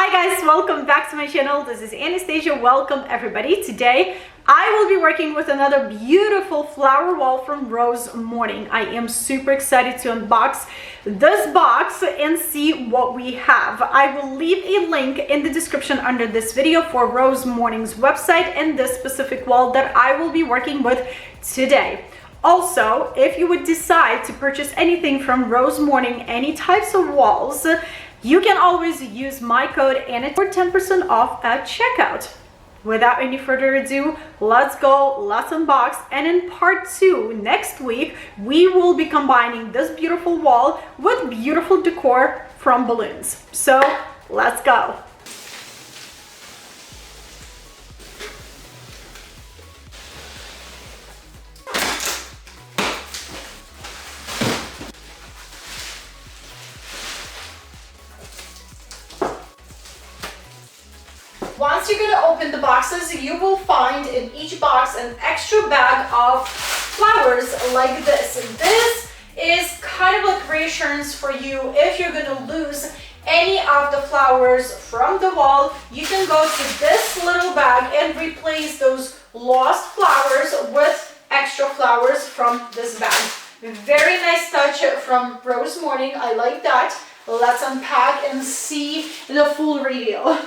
Hi guys, welcome back to my channel. This is Anastasia. Welcome everybody. Today I will be working with another beautiful flower wall from Rose Morning. I am super excited to unbox this box and see what we have. I will leave a link in the description under this video for Rose Morning's website and this specific wall that I will be working with today. Also, if you would decide to purchase anything from Rose Morning, any types of walls, you can always use my code ANA for 10% off at checkout. Without any further ado, let's go, let's unbox. And in part 2, next week, we will be combining this beautiful wall with beautiful decor from balloons. So let's go. Once you're gonna open the boxes, you will find in each box an extra bag of flowers like this. This is kind of like reassurance for you if you're gonna lose any of the flowers from the wall. You can go to this little bag and replace those lost flowers with extra flowers from this bag. Very nice touch from Rose Morning. I like that. Let's unpack and see the full reveal.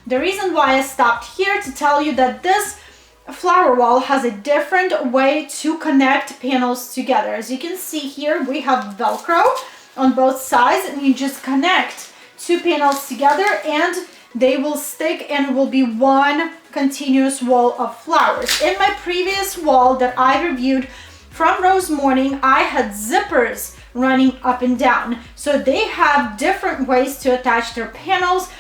The reason why I stopped here to tell you that this flower wall has a different way to connect panels together. As you can see here, we have Velcro on both sides and you just connect two panels together and they will stick and it will be one continuous wall of flowers. In my previous wall that I reviewed from Rose Morning, I had zippers running up and down. So they have different ways to attach their panels.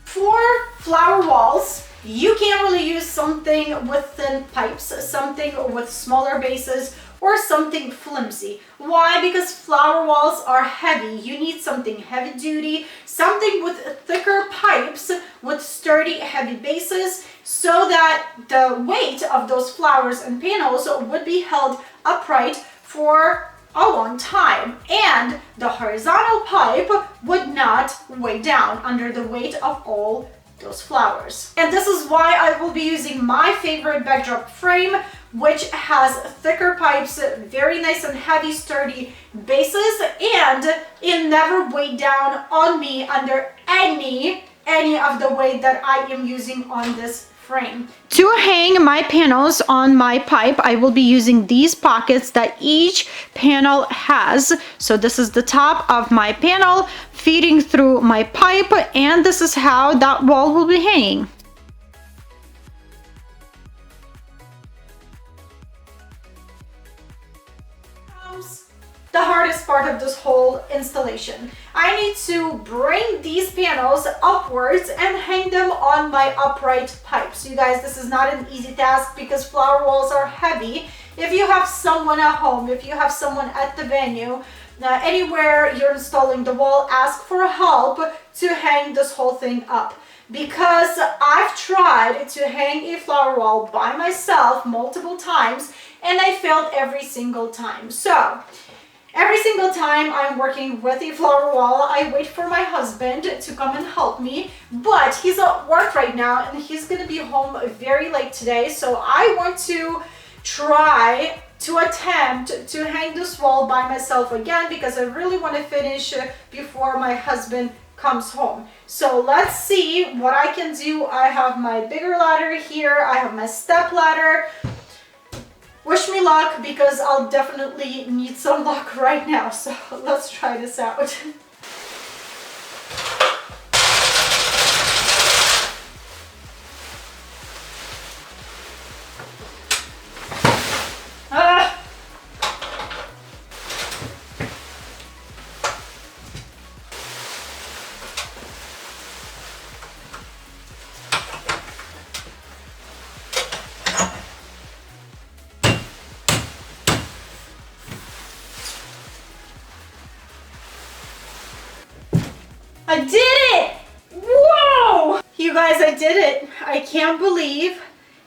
For flower walls, you can't really use something with thin pipes, something with smaller bases, or something flimsy. Why? Because flower walls are heavy. You need something heavy duty, something with thicker pipes, with sturdy, heavy bases, so that the weight of those flowers and panels would be held upright for a long time, and the horizontal pipe would not weigh down under the weight of all those flowers. And this is why I will be using my favorite backdrop frame, which has thicker pipes, very nice and heavy, sturdy bases, and it never weighed down on me under any of the weight that I am using on this frame. To hang my panels on my pipe, I will be using these pockets that each panel has. So this is the top of my panel feeding through my pipe, and this is how that wall will be hanging. The hardest part of this whole installation. I need to bring these panels upwards and hang them on my upright pipes. You guys, this is not an easy task because flower walls are heavy. If you have someone at home, if you have someone at the venue, anywhere you're installing the wall, ask for help to hang this whole thing up. Because I've tried to hang a flower wall by myself multiple times and I failed every single time. So every single time I'm working with a flower wall, I wait for my husband to come and help me, but he's at work right now and he's gonna be home very late today. So I want to try to attempt to hang this wall by myself again because I really want to finish before my husband comes home. So let's see what I can do. I have my bigger ladder here. I have my step ladder. Wish me luck because I'll definitely need some luck right now. So let's try this out. You guys, I did it. I can't believe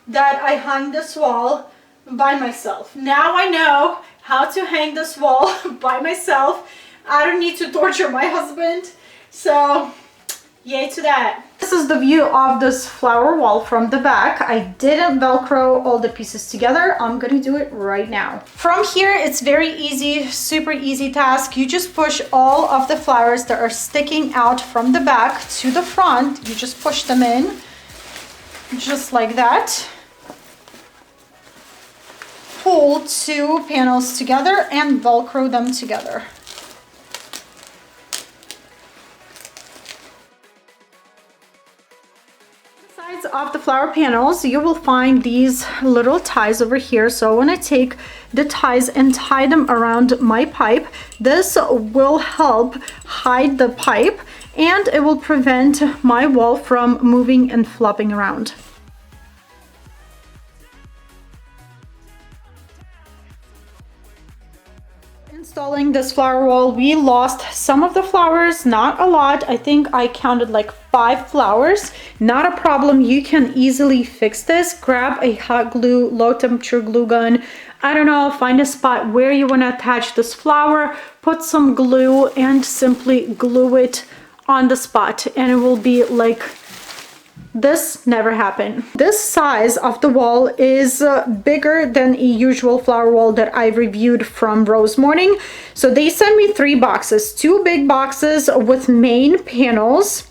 that I hung this wall by myself. Now I know how to hang this wall by myself. I don't need to torture my husband. So, yay to that. This is the view of this flower wall from the back. I didn't Velcro all the pieces together. I'm gonna do it right now. From here, it's very easy, super easy task. You just push all of the flowers that are sticking out from the back to the front. You just push them in, just like that. Pull two panels together and Velcro them together. Of the flower panels, you will find these little ties over here. So I want to take the ties and tie them around my pipe. This will help hide the pipe and it will prevent my wall from moving and flopping around. Installing this flower wall, we lost some of the flowers, not a lot. I think I counted like 5 flowers. Not a problem. You can easily fix this. Grab a hot glue, low temperature glue gun. I don't know, find a spot where you want to attach this flower, put some glue and simply glue it on the spot and it will be like this never happened. This size of the wall is bigger than a usual flower wall that I reviewed from Rose Morning. So they sent me 3 boxes, 2 big boxes with main panels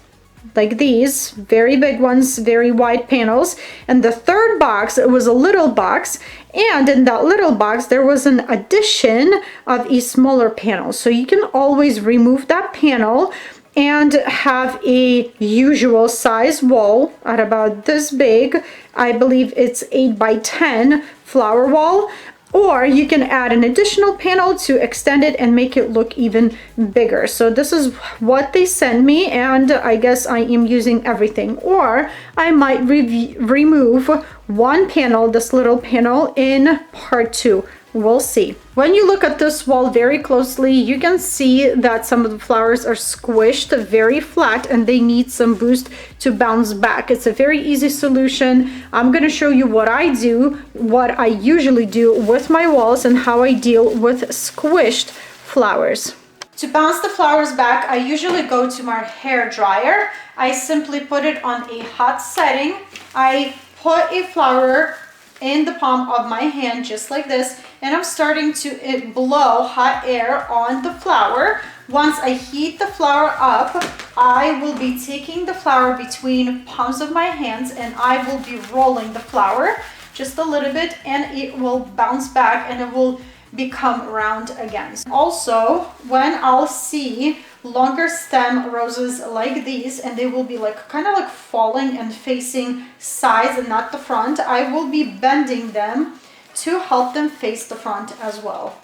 like these, very big ones, very wide panels. And the third box, it was a little box. And in that little box, there was an addition of a smaller panel. So you can always remove that panel and have a usual size wall at about this big. I believe it's 8 by 10 flower wall, or you can add an additional panel to extend it and make it look even bigger. So this is what they sent me, and I guess I am using everything, or I might remove one panel, this little panel, in part 2. We'll see. When you look at this wall very closely, you can see that some of the flowers are squished very flat and they need some boost to bounce back. It's a very easy solution. I'm going to show you what I do, what I usually do with my walls and how I deal with squished flowers. To bounce the flowers back, I usually go to my hair dryer. I simply put it on a hot setting. I put a flower in the palm of my hand just like this, and I'm starting to blow hot air on the flower. Once I heat the flower up, I will be taking the flower between palms of my hands and I will be rolling the flower just a little bit, and it will bounce back and it will become round again. Also, when I'll see longer stem roses like these, and they will be like kind of like falling and facing sides and not the front, I will be bending them to help them face the front as well.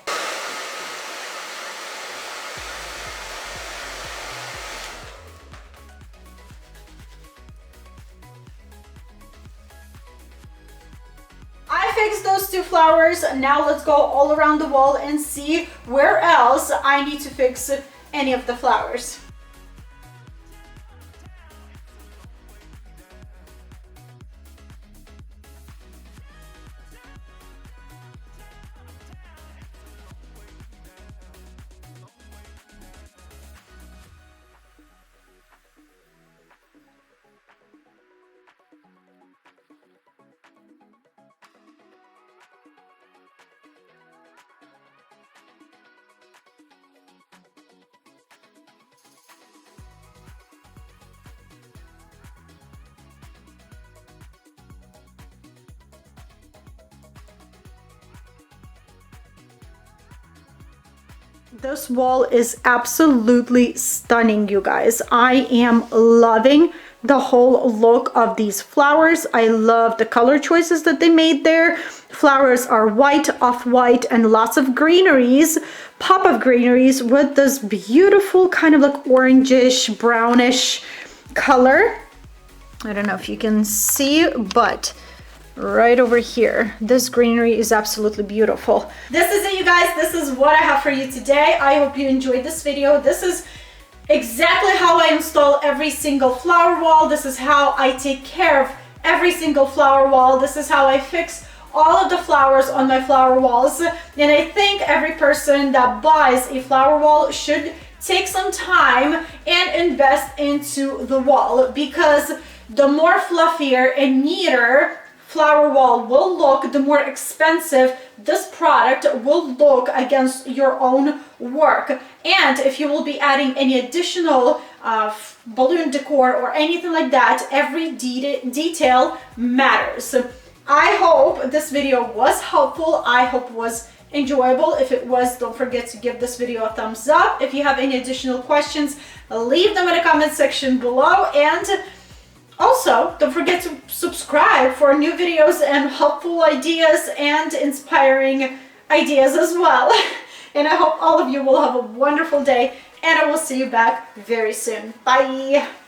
I fixed those 2 flowers. Now let's go all around the wall and see where else I need to fix any of the flowers. This wall is absolutely stunning, you guys. I am loving the whole look of these flowers. I love the color choices that they made there. Flowers are white, off-white, and lots of greeneries, pop of greeneries with this beautiful kind of like orangish, brownish color. I don't know if you can see, but right over here, this greenery is absolutely beautiful. This is it, you guys. This is what I have for you today. I hope you enjoyed this video. This is exactly how I install every single flower wall. This is how I take care of every single flower wall. This is how I fix all of the flowers on my flower walls. And I think every person that buys a flower wall should take some time and invest into the wall, because the more fluffier and neater flower wall will look, the more expensive this product will look against your own work. And if you will be adding any additional balloon decor or anything like that, every detail matters. I hope this video was helpful. I hope it was enjoyable. If it was, don't forget to give this video a thumbs up. If you have any additional questions, leave them in the comment section below. And also, don't forget to subscribe for new videos and helpful ideas and inspiring ideas as well. And I hope all of you will have a wonderful day, and I will see you back very soon. Bye!